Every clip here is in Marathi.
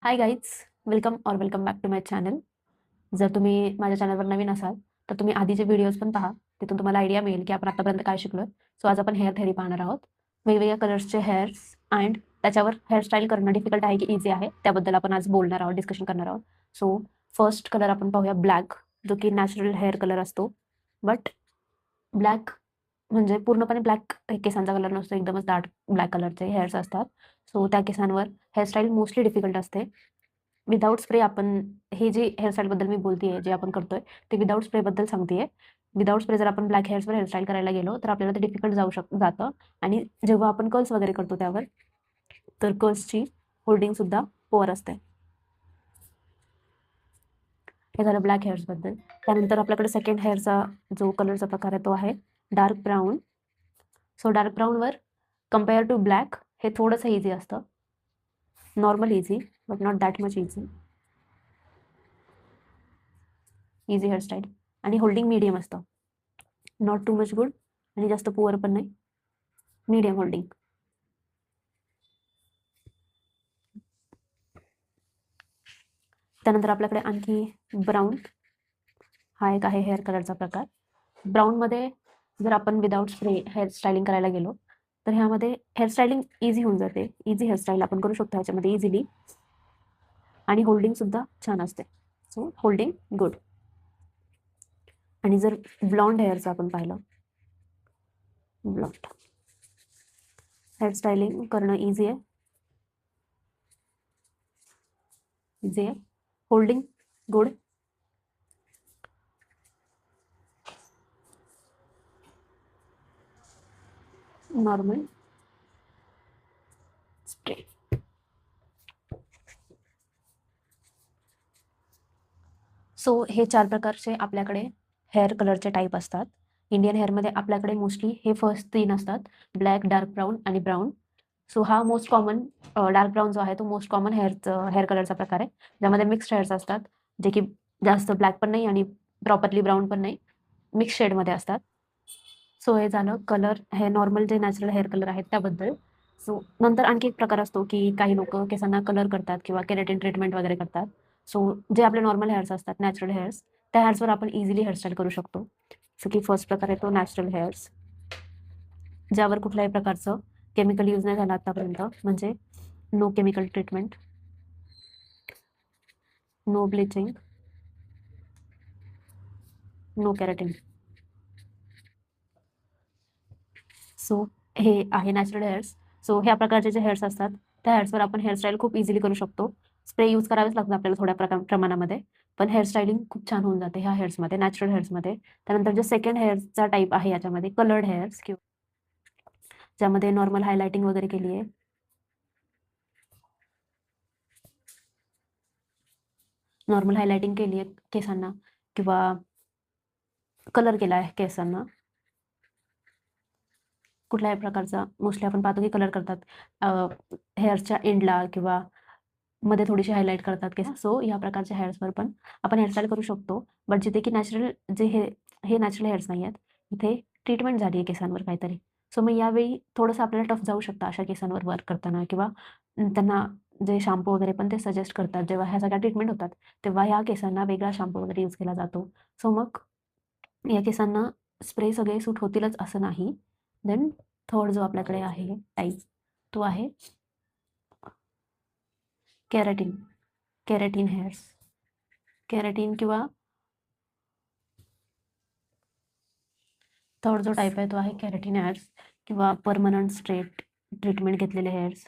High guys, welcome back to my channel. जर तुम्ही माझ्या चॅनलवर नवीन असाल तर तुम्ही आधीचे व्हिडिओज पण पहा. तिथून तुम्हाला आयडिया मिळेल की आपण आतापर्यंत काय शिकलोय. सो आज आपण हेअर थेरी पाहणार आहोत. वेगवेगळ्या कलर्सचे हेअर्स अँड त्याच्यावर हेअरस्टाईल करणं डिफिकल्ट आहे की इझी आहे त्याबद्दल आपण आज बोलणार आहोत, डिस्कशन करणार आहोत. सो फर्स्ट कलर आपण पाहूया ब्लॅक, जो की नॅचरल हेअर कलर असतो. बट ब्लॅक म्हणजे पूर्णपणे ब्लॅक केसांचा कलर नसतो, एकदमच दाट ब्लॅक कलरचे हेअर्स असतात. सो त्या केसांवर हेअरस्टाईल मोस्टली डिफिकल्ट असते. विदाऊट स्प्रे आपण हे जे हेअरस्टाईलबद्दल मी बोलतीये, जे आपण करतोय ते विदाऊट स्प्रेबद्दल सांगतेय. विदाऊट स्प्रे जर आपण ब्लॅक हेअर्सवर हेअरस्टाईल करायला गेलो तर आपल्याला ते डिफिकल्ट जातं. आणि जेव्हा आपण कर्ल्स वगैरे करतो त्यावर, तर कर्ल्सची होल्डिंग सुद्धा पुअर असते. हे झालं ब्लॅक हेअर्सबद्दल. त्यानंतर आपल्याकडे सेकंड हेअरचा जो कलरचा प्रकार आहे तो आहे डार्क ब्राऊन. सो डार्क ब्राऊनवर कम्पेअर टू ब्लॅक हे थोडंसं इझी असतं. Normal easy, but not that much easy. Easy hairstyle आणि होल्डिंग मीडियम असतं. नॉट टू मच गुड आणि जास्त पुअर पण नाही, मीडियम होल्डिंग. त्यानंतर आपल्याकडे आणखी ब्राऊन हा एक आहे हेअर कलरचा प्रकार. ब्राऊनमध्ये जर आपण विदाऊट स्प्रे हेअर स्टायलिंग करायला गेलो तर ह्यामध्ये हेअरस्टायलिंग इझी होऊन जाते. इझी हेअरस्टाईल आपण करू शकतो ह्याच्यामध्ये इझिली, आणि होल्डिंग सुद्धा छान असते. So holding good. आणि जर ब्लॉन्ड हेअरचं आपण पाहिलं, ब्लॉन्ड हेअरस्टायलिंग करणं इझी आहे, holding good. Normal spray. So हे 4 प्रकारचे आपल्याकडे हेअर कलरचे टाइप असतात. इंडियन हेअरमध्ये आपल्याकडे मोस्टली हे फर्स्ट 3 असतात, ब्लॅक, डार्क ब्राऊन आणि ब्राऊन. सो हा मोस्ट कॉमन डार्क ब्राऊन जो आहे तो मोस्ट कॉमन हेअर कलरचा प्रकार आहे, ज्यामध्ये मिक्स्ड हेअर्स असतात, जे की जास्त ब्लॅक पण नाही आणि प्रॉपरली ब्राऊन पण नाही, मिक्स शेडमध्ये असतात. सो हे झालं कलर, हे नॉर्मल जे नॅचरल हेअर कलर आहेत त्याबद्दल. सो नंतर आणखी एक प्रकार असतो की काही लोकं केसांना कलर करतात किंवा केराटिन ट्रीटमेंट वगैरे करतात. सो जे आपले नॉर्मल हेअर्स असतात, नॅचरल हेअर्स, त्या हेअर्सवर आपण इझिली हेअरस्टाईल करू शकतो. सो की फर्स्ट प्रकार आहे तो नॅचरल हेअर्स, ज्यावर कुठल्याही प्रकारचं केमिकल यूज नाही झालं आतापर्यंत, म्हणजे no chemical treatment, no bleaching, no keratin. So हे आहे नॅचरल हेअर्स. सो ह्या प्रकारचे जे हेअर्स असतात त्या हेअर्सवर आपण हेअरस्टाईल खूप इझिली करू शकतो. स्प्रे यूज करावेच लागतात आपल्याला थोड्या प्रमाणामध्ये, पण हेअरस्टायलिंग खूप छान होऊन जाते ह्या हेअर्समध्ये, नॅचरल हेअर्समध्ये. त्यानंतर जे सेकंड हेअरचा टाईप आहे याच्यामध्ये कलर्ड हेअर्स, किंवा ज्यामध्ये नॉर्मल हायलायटिंग वगैरे केली आहे, नॉर्मल हायलायटिंग केली आहे केसांना, किंवा कलर केला आहे केसांना कुठल्याही प्रकारचा. मोस्टली आपण पाहतो की कलर करतात हेअर्सच्या एंडला किंवा मध्ये थोडीशी हायलाइट करतात केस. सो या प्रकारच्या हेअर्सवर पण आपण हेअरस्टाईल करू शकतो. बट जिथे की नॅचरल जे हे नॅचरल हेअर्स नाही आहेत, इथे ट्रीटमेंट झाली आहे केसांवर काहीतरी. सो मग यावेळी थोडंसं आपल्याला टफ जाऊ शकतं अशा केसांवर वर्क करताना, किंवा त्यांना जे शॅम्पू वगैरे पण ते सजेस्ट करतात, जेव्हा ह्या सगळ्या ट्रीटमेंट होतात तेव्हा ह्या केसांना वेगळा शॅम्पू वगैरे यूज केला जातो. सो मग या केसांना स्प्रे सगळे सूट होतीलच असं नाही. देन थर्ड जो आपल्याकडे आहे टाईप तो आहे केराटिन. केराटिन हेअर्स, केराटिन किंवा थर्ड जो टाईप आहे तो आहे केराटिन हेअर्स, किंवा परमनंट स्ट्रेट ट्रीटमेंट घेतलेले हेअर्स.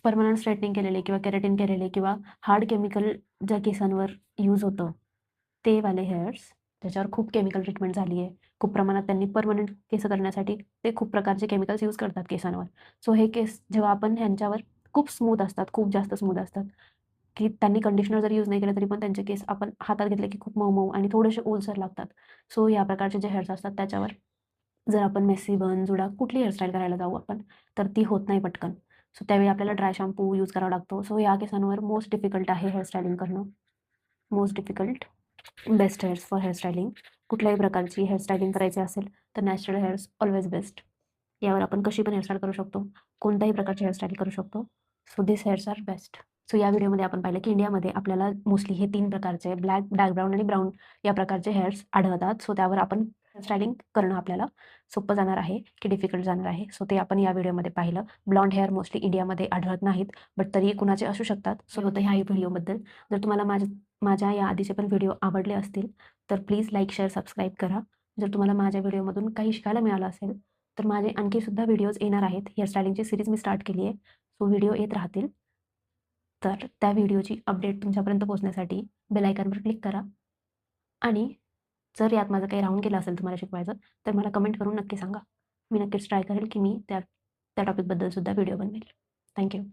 परमनंट स्ट्रेटनिंग केलेले किंवा केराटिन केलेले किंवा हार्ड केमिकल ज्या केसांवर यूज होतं ते वाले हेअर्स, त्याच्यावर खूप केमिकल ट्रीटमेंट झाली आहे. खूप प्रमाणात त्यांनी परमनंट केस करण्यासाठी ते खूप प्रकारचे केमिकल्स यूज करतात केसांवर. सो हे केस जेव्हा आपण ह्यांच्यावर खूप स्मूथ असतात, खूप जास्त स्मूथ असतात, की त्यांनी कंडिशनर जरी यूज नाही केलं तरी पण त्यांचे केस आपण हातात घेतले की खूप मऊ आणि थोडेसे ओलसर लागतात. सो या प्रकारचे जे हेअर्स असतात त्याच्यावर जर आपण मेसी बन, जुडा कुठली हेअरस्टाईल करायला जाऊ आपण, तर ती होत नाही पटकन. सो त्यावेळी आपल्याला ड्राय शॅम्पू यूज करावा लागतो. सो या केसांवर मोस्ट डिफिकल्ट आहे हेअरस्टायलिंग करणं. Most difficult, best hairs for hairstyling. कुठल्याही प्रकारची हेअरस्टायलिंग करायची असेल तर नॅचरल हेअर्स ऑलवेज बेस्ट. यावर आपण कशी पण हेअरस्टाईल करू शकतो, कोणत्याही प्रकारची हेअरस्टाईल करू शकतो. So this hairs are best. So या व्हिडिओमध्ये आपण पाहिलं की इंडियामध्ये आपल्याला मोस्टली हे 3 प्रकारचे ब्लॅक, डार्क ब्राउन आणि ब्राउन या प्रकारचे हेअर्स आढळतात. सो त्यावर आपण स्टायलिंग करणं आपल्याला सोपं जाणार आहे की डिफिकल्ट जाणार आहे. सो ते आपण या व्हिडिओमध्ये पाहिलं. ब्लॉन्ड हेअर मोस्टली इंडियामध्ये आढळत नाहीत, बट तरीही कुणाचे असू शकतात. सो होतं ह्या व्हिडिओबद्दल. जर तुम्हाला माझ्या या आधीचे पण व्हिडिओ आवडले असतील, तर प्लीज लाईक, शेअर, सबस्क्राईब करा. जर तुम्हाला माझ्या व्हिडिओमधून काही शिकायला मिळालं असेल, तर माझे आणखी सुद्धा व्हिडिओज येणार आहेत. हेअर स्टायलिंगची सीरीज मी स्टार्ट केली आहे. सो व्हिडिओ येत राहतील. तर त्या व्हिडिओची अपडेट तुमच्यापर्यंत पोहोचण्यासाठी बेल आयकॉनवर क्लिक करा आणि जर यात माझं काही राहून गेलं असेल तुम्हाला शिकवायचं, तर मला कमेंट करून नक्की सांगा. मी नक्कीच ट्राय करेल की मी त्या त्या टॉपिकबद्दल सुद्धा व्हिडिओ बनवेल. Thank you.